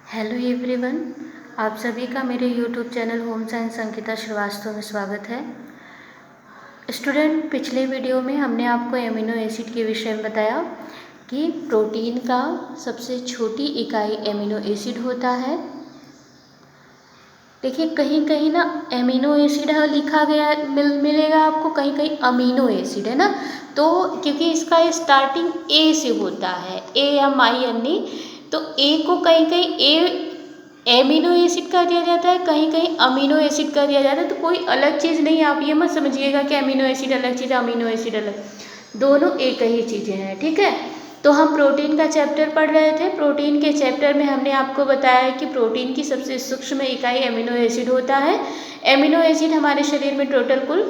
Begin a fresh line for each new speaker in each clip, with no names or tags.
Hello everyone, आप सभी का मेरे YouTube channel home science Ankita Shrivastava में स्वागत है। स्टूडेंट, पिछले वीडियो में हमने आपको एमिनो एसिड के विषय में बताया कि प्रोटीन का सबसे छोटी इकाई एमिनो एसिड होता है। देखिए, कहीं कहीं ना एमिनो एसिड लिखा गया मिलेगा आपको, कहीं कहीं अमीनो एसिड है ना। तो क्योंकि इसका स्टार्टिंग ए से होता है, AMINE, तो ए को कहीं कहीं एमिनो एसिड कर दिया जाता है, कहीं कहीं अमीनो एसिड कर दिया जाता है। तो कोई अलग चीज़ नहीं, आप ये मत समझिएगा कि अमीनो एसिड अलग चीज़, अमीनो एसिड अलग, दोनों एक ही चीज़ें हैं। ठीक है, तो हम प्रोटीन का चैप्टर पढ़ रहे थे। प्रोटीन के चैप्टर में हमने आपको बताया कि प्रोटीन की सबसे सूक्ष्म इकाई एमिनो एसिड होता है। एमिनो एसिड हमारे शरीर में टोटल कुल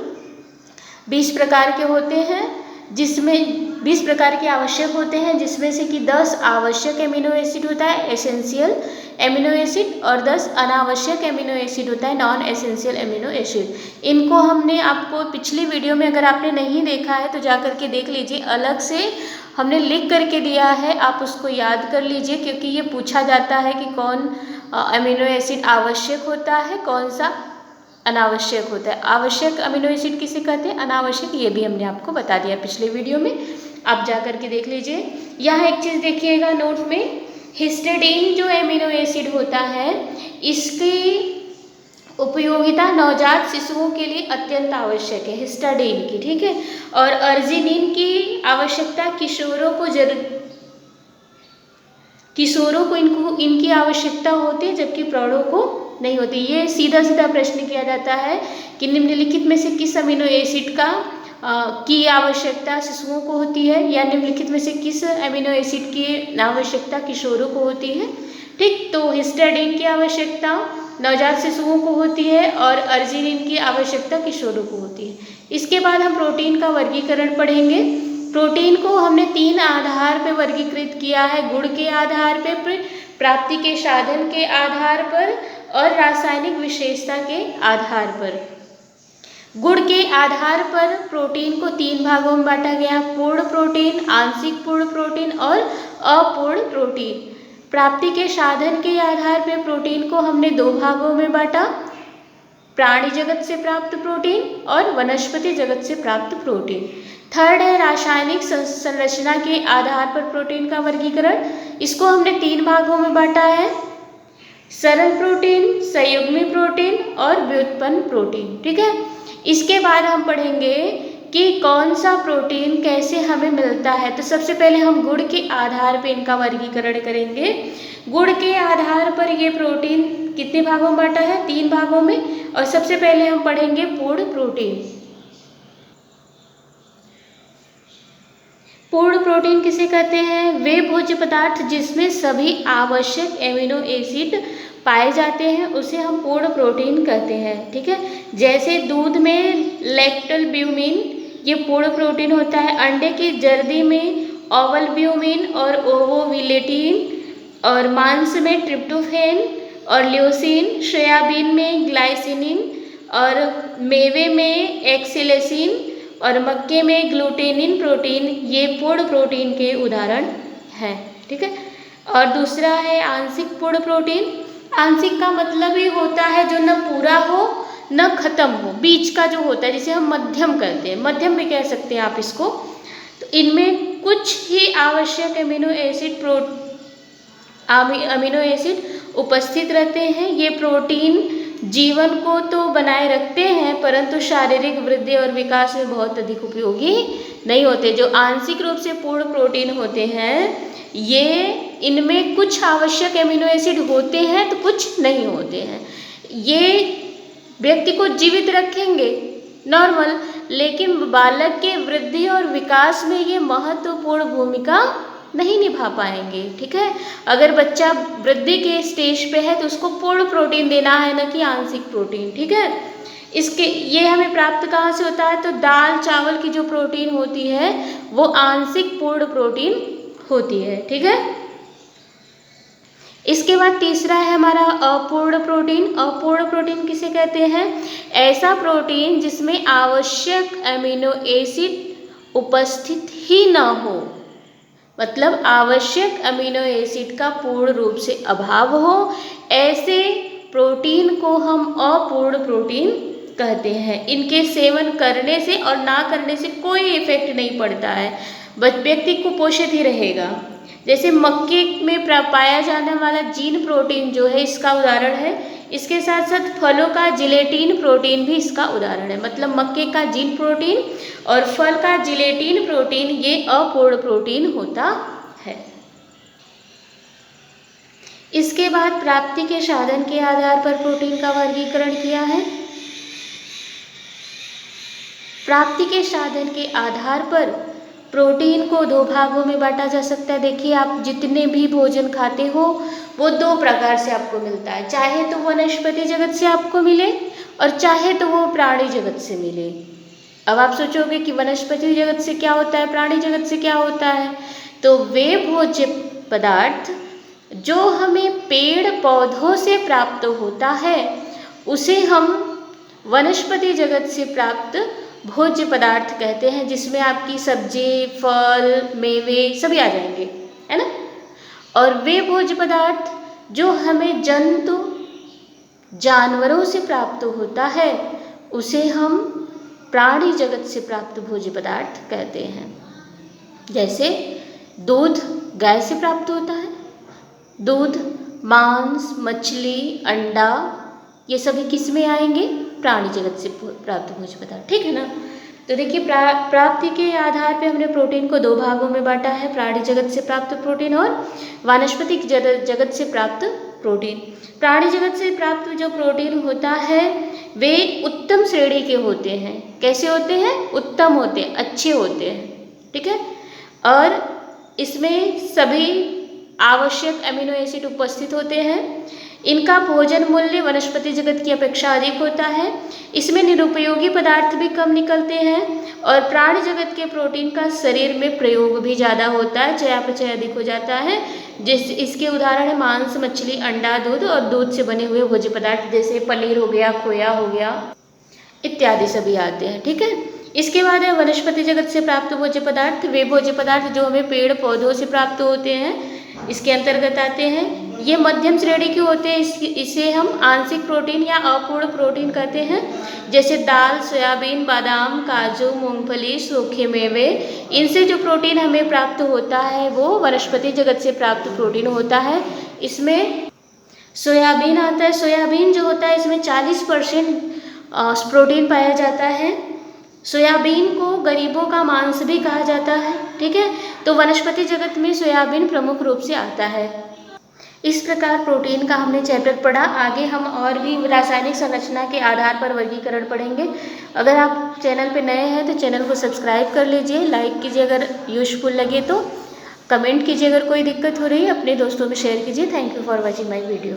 20 प्रकार के होते हैं, जिसमें 20 प्रकार के आवश्यक होते हैं, जिसमें से कि 10 आवश्यक एमिनो एसिड होता है, एसेंशियल एमिनो एसिड, और 10 अनावश्यक एमिनो एसिड होता है, नॉन एसेंशियल एमिनो एसिड। इनको हमने आपको पिछली वीडियो में, अगर आपने नहीं देखा है तो जा करके देख लीजिए, अलग से हमने लिख करके दिया है, आप उसको याद कर लीजिए, क्योंकि ये पूछा जाता है कि कौन एमिनो एसिड आवश्यक होता है, कौन सा अनावश्यक होता है। आवश्यक अमीनो एसिड किसे कहते हैं, अनावश्यक ये भी हमने आपको बता दिया पिछले वीडियो में, आप जा करके देख लीजिए। यहाँ एक चीज़ देखिएगा नोट में, हिस्टिडीन जो एमिनो एसिड होता है, इसकी उपयोगिता नवजात शिशुओं के लिए अत्यंत आवश्यक है, हिस्टाडीन की। ठीक है, और अर्जिनिन की आवश्यकता किशोरों को इनकी आवश्यकता होती है, जबकि प्रौढ़ों को नहीं होती। ये सीधा सीधा प्रश्न किया जाता है कि निम्नलिखित में से किस अमीनो एसिड की आवश्यकता शिशुओं को होती है, या निम्नलिखित में से किस अमीनो एसिड की आवश्यकता किशोरों को होती है। ठीक, तो हिस्टाडीन की आवश्यकता नवजात शिशुओं को होती है और अर्जिनिन की आवश्यकता किशोरों को होती है। इसके बाद हम प्रोटीन का वर्गीकरण पढ़ेंगे। प्रोटीन को हमने 3 आधार पर वर्गीकृत किया है, गुण के आधार पर, प्राप्ति के साधन के आधार पर और रासायनिक विशेषता के आधार पर। गुण के आधार पर प्रोटीन को 3 भागों में बांटा गया, पूर्ण प्रोटीन, आंशिक पूर्ण प्रोटीन और अपूर्ण प्रोटीन। प्राप्ति के साधन के आधार पर प्रोटीन को हमने 2 भागों में बांटा, प्राणी जगत से प्राप्त प्रोटीन और वनस्पति जगत से प्राप्त प्रोटीन। थर्ड है रासायनिक संरचना के आधार पर प्रोटीन का वर्गीकरण। इसको हमने 3 भागों में बांटा है, सरल प्रोटीन, संयुग्मी प्रोटीन और व्युत्पन्न प्रोटीन। ठीक है, इसके बाद हम पढ़ेंगे कि कौन सा प्रोटीन कैसे हमें मिलता है। तो सबसे पहले हम गुण के आधार पर इनका वर्गीकरण करेंगे। गुण के आधार पर ये प्रोटीन कितने भागों में बांटा है, 3 भागों में। और सबसे पहले हम पढ़ेंगे पूर्ण प्रोटीन। पूर्ण प्रोटीन किसे कहते हैं, वे भोज्य पदार्थ जिसमें सभी आवश्यक एमिनो एसिड पाए जाते हैं, उसे हम पूर्ण प्रोटीन कहते हैं। ठीक है, जैसे दूध में लैक्टोल्ब्यूमिन, ये पूर्ण प्रोटीन होता है। अंडे की जर्दी में ओवल्ब्यूमिन और ओवोविलेटिन, और मांस में ट्रिप्टोफैन और ल्यूसीन, सोयाबीन में ग्लाइसिनिन, और मेवे में एक्सिलेसिन, और मक्के में ग्लूटेनिन प्रोटीन, ये पूर्ण प्रोटीन के उदाहरण हैं। ठीक है, और दूसरा है आंशिक पूर्ण प्रोटीन। आंशिक का मतलब ये होता है जो न पूरा हो न खत्म हो, बीच का जो होता है, जिसे हम मध्यम कहते हैं, मध्यम भी कह सकते हैं आप इसको। तो इनमें कुछ ही आवश्यक अमीनो एसिड उपस्थित रहते हैं। ये प्रोटीन जीवन को तो बनाए रखते हैं, परंतु शारीरिक वृद्धि और विकास में बहुत अधिक उपयोगी नहीं होते। जो आंशिक रूप से पूर्ण प्रोटीन होते हैं, ये इनमें कुछ आवश्यक एमिनो एसिड होते हैं तो कुछ नहीं होते हैं। ये व्यक्ति को जीवित रखेंगे नॉर्मल, लेकिन बालक के वृद्धि और विकास में ये महत्वपूर्ण भूमिका नहीं निभा पाएंगे। ठीक है, अगर बच्चा वृद्धि के स्टेज पे है तो उसको पूर्ण प्रोटीन देना है, न कि आंशिक प्रोटीन। ठीक है, ये हमें प्राप्त कहाँ से होता है, तो दाल चावल की जो प्रोटीन होती है वो आंशिक पूर्ण प्रोटीन होती है। ठीक है, इसके बाद तीसरा है हमारा अपूर्ण प्रोटीन। अपूर्ण प्रोटीन किसे कहते हैं, ऐसा प्रोटीन जिसमें आवश्यक एमिनो एसिड उपस्थित ही न हो। मतलब आवश्यक अमीनो एसिड का पूर्ण रूप से अभाव हो, ऐसे प्रोटीन को हम अपूर्ण प्रोटीन कहते हैं। इनके सेवन करने से और ना करने से कोई इफेक्ट नहीं पड़ता है, बस व्यक्ति कुपोषित ही रहेगा। जैसे मक्के में पाया जाने वाला जीन प्रोटीन जो है इसका उदाहरण है, इसके साथ साथ फलों का जिलेटिन प्रोटीन भी इसका उदाहरण है। मतलब मक्के का जीन प्रोटीन और फल का जिलेटिन प्रोटीन ये अपूर्ण प्रोटीन होता है। इसके बाद प्राप्ति के साधन के आधार पर प्रोटीन का वर्गीकरण किया है। प्राप्ति के साधन के आधार पर प्रोटीन को दो भागों में बांटा जा सकता है। देखिए, आप जितने भी भोजन खाते हो वो दो प्रकार से आपको मिलता है, चाहे तो वनस्पति जगत से आपको मिले और चाहे तो वो प्राणी जगत से मिले। अब आप सोचोगे कि वनस्पति जगत से क्या होता है, प्राणी जगत से क्या होता है, तो वे भोज्य पदार्थ जो हमें पेड़ पौधों से प्राप्त होता है उसे हम वनस्पति जगत से प्राप्त भोज्य पदार्थ कहते हैं, जिसमें आपकी सब्जी, फल, मेवे सभी आ जाएंगे, है ना। और वे भोज्य पदार्थ जो हमें जंतु जानवरों से प्राप्त होता है उसे हम प्राणी जगत से प्राप्त भोज्य पदार्थ कहते हैं। जैसे दूध गाय से प्राप्त होता है, दूध, मांस, मछली, अंडा, ये सभी किस में आएंगे, प्राणी जगत से प्राप्त भोज्य पदार्थ, ठीक है ना। तो देखिए, प्राप्ति के आधार पे हमने प्रोटीन को दो भागों में बांटा है, प्राणी जगत से प्राप्त प्रोटीन और वानस्पतिक जगत से प्राप्त प्रोटीन। प्राणी जगत से प्राप्त जो प्रोटीन होता है वे उत्तम श्रेणी के होते हैं। कैसे होते हैं, उत्तम होते हैं, अच्छे होते हैं, ठीक है। और इसमें सभी आवश्यक अमीनो एसिड उपस्थित होते हैं। इनका भोजन मूल्य वनस्पति जगत की अपेक्षा अधिक होता है। इसमें निरुपयोगी पदार्थ भी कम निकलते हैं और प्राणी जगत के प्रोटीन का शरीर में प्रयोग भी ज़्यादा होता है, चयापचय अधिक हो जाता है। इसके उदाहरण है मांस, मछली, अंडा, दूध और दूध से बने हुए भोज्य पदार्थ, जैसे पनीर हो गया, खोया हो गया इत्यादि सभी आते हैं, ठीक है। इसके बाद है वनस्पति जगत से प्राप्त भोज्य पदार्थ। वे भोज्य पदार्थ जो हमें पेड़ पौधों से प्राप्त होते हैं इसके अंतर्गत आते हैं। ये मध्यम श्रेणी के होते हैं, इसे हम आंशिक प्रोटीन या अपूर्ण प्रोटीन कहते हैं। जैसे दाल, सोयाबीन, बादाम, काजू, मूंगफली, सूखे मेवे, इनसे जो प्रोटीन हमें प्राप्त होता है वो वनस्पति जगत से प्राप्त प्रोटीन होता है। इसमें सोयाबीन आता है। सोयाबीन जो होता है इसमें 40% प्रोटीन पाया जाता है। सोयाबीन को गरीबों का मांस भी कहा जाता है, ठीक है। तो वनस्पति जगत में सोयाबीन प्रमुख रूप से आता है। इस प्रकार प्रोटीन का हमने चैप्टर पढ़ा। आगे हम और भी रासायनिक संरचना के आधार पर वर्गीकरण पढ़ेंगे। अगर आप चैनल पे नए हैं तो चैनल को सब्सक्राइब कर लीजिए, लाइक कीजिए अगर यूजफुल लगे तो, कमेंट कीजिए अगर कोई दिक्कत हो रही है, अपने दोस्तों में शेयर कीजिए। Thank you for watching my video.